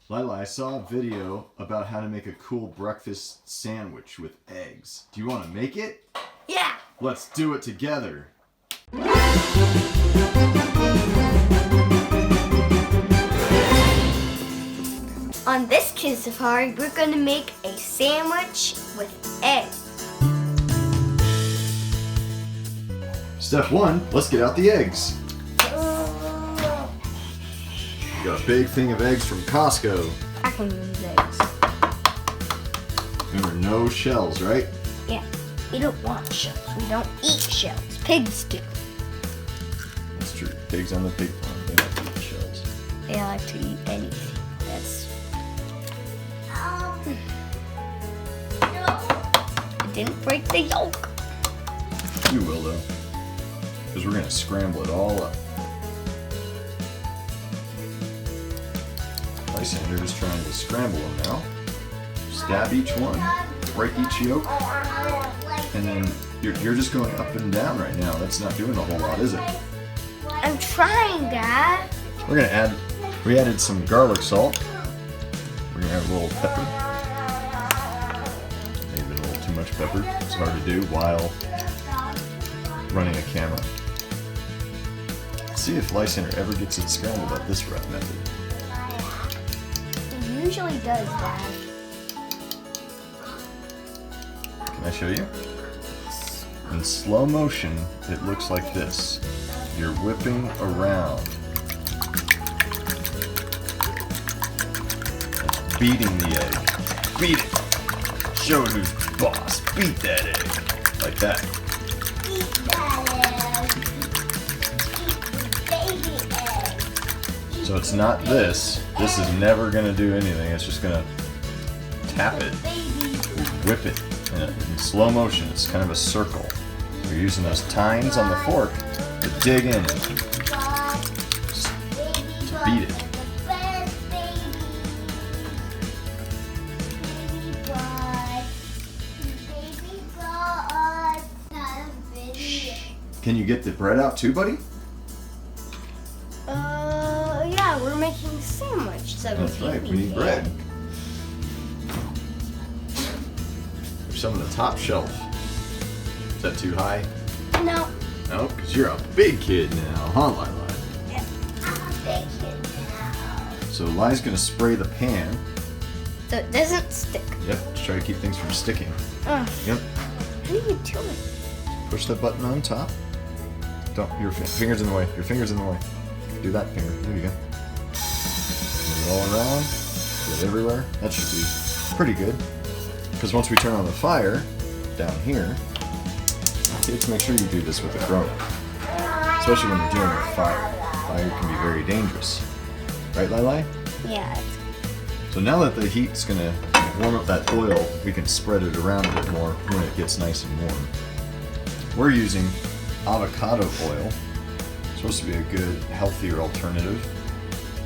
Lila, I saw a video about how to make a cool breakfast sandwich with eggs. Do you want to make it? Yeah! Let's do it together. On this kid safari, we're gonna make a sandwich with eggs. Step 1, let's get out the eggs. Got a big thing of eggs from Costco. I can use eggs. Remember, no shells, right? Yeah. We don't want shells. We don't eat shells. Pigs do. That's true. Pigs on the pig farm, they like to eat shells. They like to eat anything. That's... It didn't break the yolk. You will, though. Because we're going to scramble it all up. Lysander is trying to scramble them now. Stab each one, break each yolk, and then you're just going up and down right now. That's not doing a whole lot, is it? I'm trying, Dad. We're gonna we added some garlic salt. We're gonna add a little pepper. Maybe a little too much pepper. It's hard to do while running a camera. Let's see if Lysander ever gets it scrambled up this route method. It usually does, Dad. Can I show you? In slow motion, it looks like this. You're whipping around. That's beating the egg. Beat it! Show who's boss. Beat that egg. Like that. Eat that egg. Eat the baby egg. So it's not this. This is never going to do anything. It's just going to tap it. Whip it. In slow motion, it's kind of a circle. You're using those tines on the fork to dig in to beat it. Can you get the bread out too, buddy? Yeah, we're making a sandwich. So That's right, we need bread. There's some on the top shelf. Is that too high? No. No, because you're a big kid now, huh, Lila? Yeah, I'm a big kid now. So Lila's gonna spray the pan. So it doesn't stick. Yep, just try to keep things from sticking. Ugh. Yep. How do you do it? Push the button on top. Don't, your finger's in the way. Your finger's in the way. Do that finger. There you go. Move it all around. Get everywhere. That should be pretty good. Because once we turn on the fire, down here, you have to make sure you do this with a grown-up. Especially when you're dealing with fire. Fire can be very dangerous. Right, Lili? Yeah. So now that the heat's going to warm up that oil, we can spread it around a bit more when it gets nice and warm. We're using avocado oil. It's supposed to be a good, healthier alternative.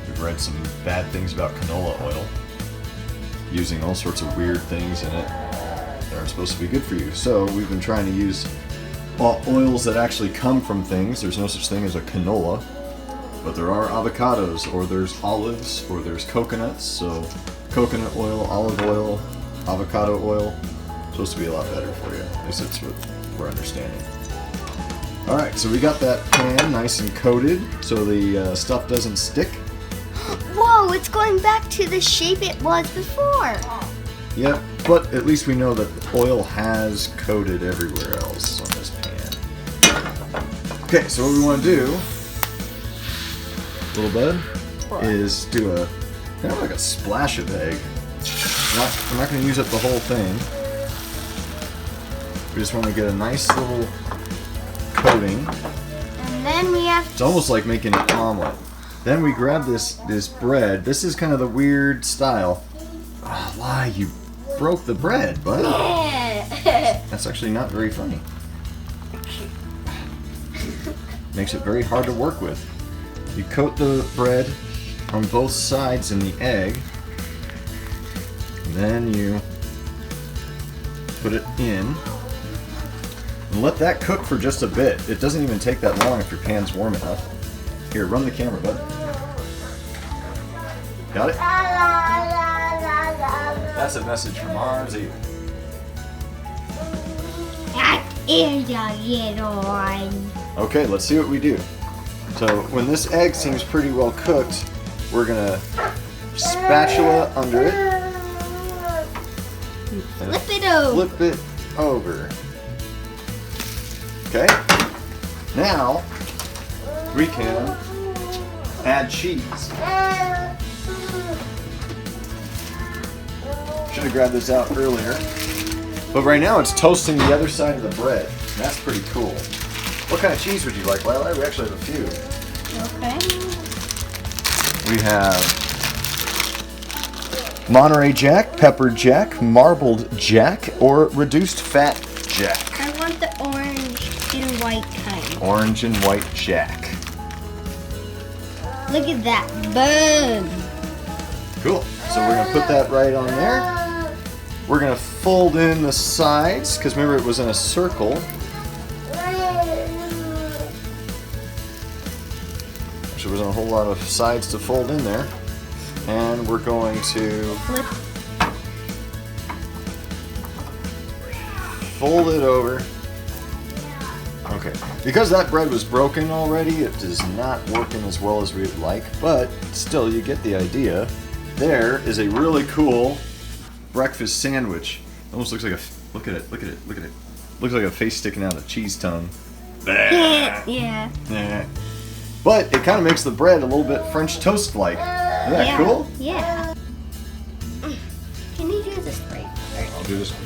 We've read some bad things about canola oil, using all sorts of weird things in it that aren't supposed to be good for you. So we've been trying to use oils that actually come from things. There's no such thing as a canola, but there are avocados, or there's olives, or there's coconuts. So coconut oil, olive oil, avocado oil, supposed to be a lot better for you. At least that's what we're understanding. Alright, so we got that pan nice and coated so the stuff doesn't stick. Whoa, it's going back to the shape it was before. Yep, but at least we know that the oil has coated everywhere else on this pan. Okay, so what we want to do, little bud, is do a kind of like a splash of egg. We're not going to use up the whole thing. We just want to get a nice little coating. And then we have It's almost like making an omelet. Then we grab this bread. This is kind of the weird style. Oh, lie, you broke the bread, bud. That's actually not very funny. Makes it very hard to work with. You coat the bread on both sides in the egg. And then you put it in. And let that cook for just a bit. It doesn't even take that long if your pan's warm enough. Here, run the camera, bud. Got it? That's a message from Arms Eve. That is a little one. Okay, let's see what we do. So when this egg seems pretty well cooked, we're gonna spatula under it. Flip it over. Flip it over. Okay. Now we can add cheese. Should have grabbed this out earlier. But right now it's toasting the other side of the bread. That's pretty cool. What kind of cheese would you like, Lila? We actually have a few. Okay. We have Monterey Jack, Pepper Jack, Marbled Jack, or Reduced Fat Jack. I want the orange and white kind. Orange and white Jack. Look at that. Boom. Cool. So we're going to put that right on there. We're going to fold in the sides, because remember it was in a circle. There wasn't a whole lot of sides to fold in there. And we're going to Flip. fold it over. Okay. Because that bread was broken already, it is not working as well as we'd like, but still you get the idea. There is a really cool breakfast sandwich. Almost looks like a, look at it. Looks like a face sticking out, a cheese tongue. Yeah. But it kind of makes the bread a little bit French toast-like. Isn't that cool? Yeah. Can you do this right first? I'll do this one.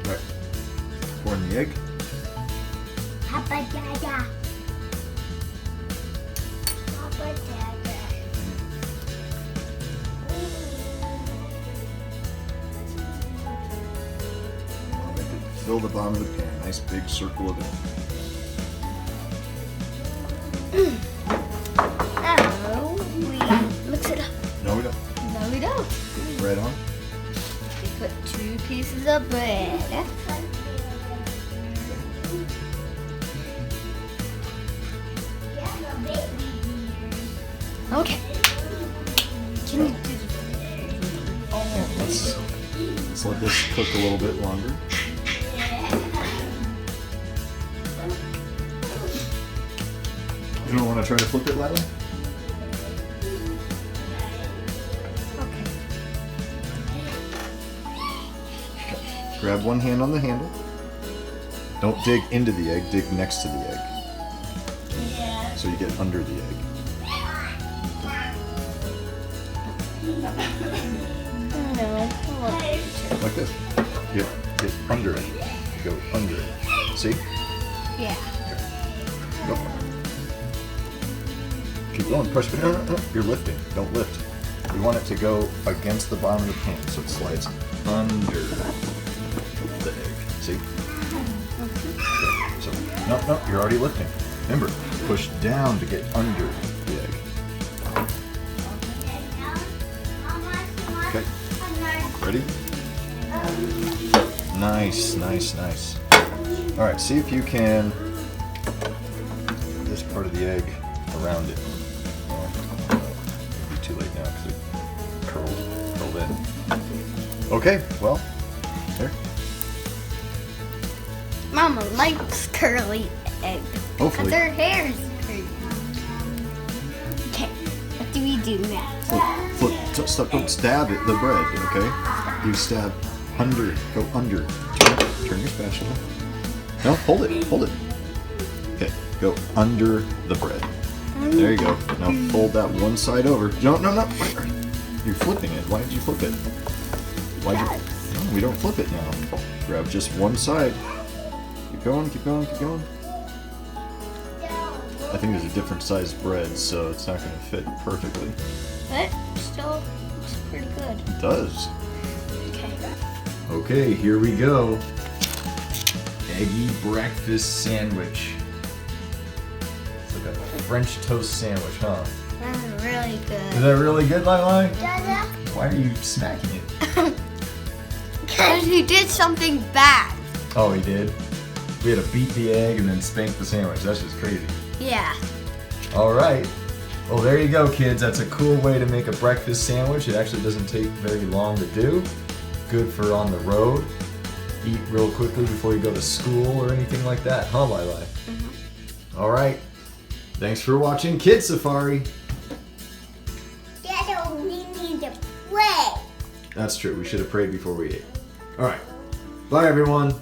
Right. Pour in the egg. Papa Dada. Papa Dada. Fill the bottom of the pan. Nice big circle of it. Oh, we mix it up. No, we don't. No, we don't. Get bread on. We put 2 pieces of bread. Okay. Can you do Let's let this cook a little bit longer. You don't want to try to flip it, Lila? Okay. Grab one hand on the handle. Don't dig into the egg, dig next to the egg. So you get under the egg. No. Like this. Get under it. Go under it. See? Yeah. Go. Keep going. Push. No. You're lifting. Don't lift. We want it to go against the bottom of the pan so it slides under the egg. See? So, no. You're already lifting. Remember, push down to get under the egg. Okay. Ready? Nice. All right, see if you can this part of the egg around it. It'll be too late now because it curled in. Okay, well, there. Mama likes curly egg. Hopefully. Because her hair is curly. Okay, what do we do next? Flip. Don't stab it, the bread, okay? You stab under. Go under. Turn your spatula. No, hold it. Okay, go under the bread. There you go. Now fold that one side over. No. Wait. You're flipping it. Why did you flip it? No, we don't flip it now. Grab just one side. Keep going. I think there's a different size bread, so it's not going to fit perfectly. But still looks pretty good. It does. Okay. Okay, here we go. Eggy breakfast sandwich. It's like a French toast sandwich, huh? That's really good. Is that really good, Lila? Dada? Why are you smacking it? Because he did something bad. Oh, he did? We had to beat the egg and then spank the sandwich. That's just crazy. Yeah. All right. Well, there you go, kids. That's a cool way to make a breakfast sandwich. It actually doesn't take very long to do. Good for on the road. Eat real quickly before you go to school or anything like that, huh, Lili? All right. Thanks for watching Kid Safari. Dad, we need to pray. That's true. We should have prayed before we ate. All right. Bye, everyone.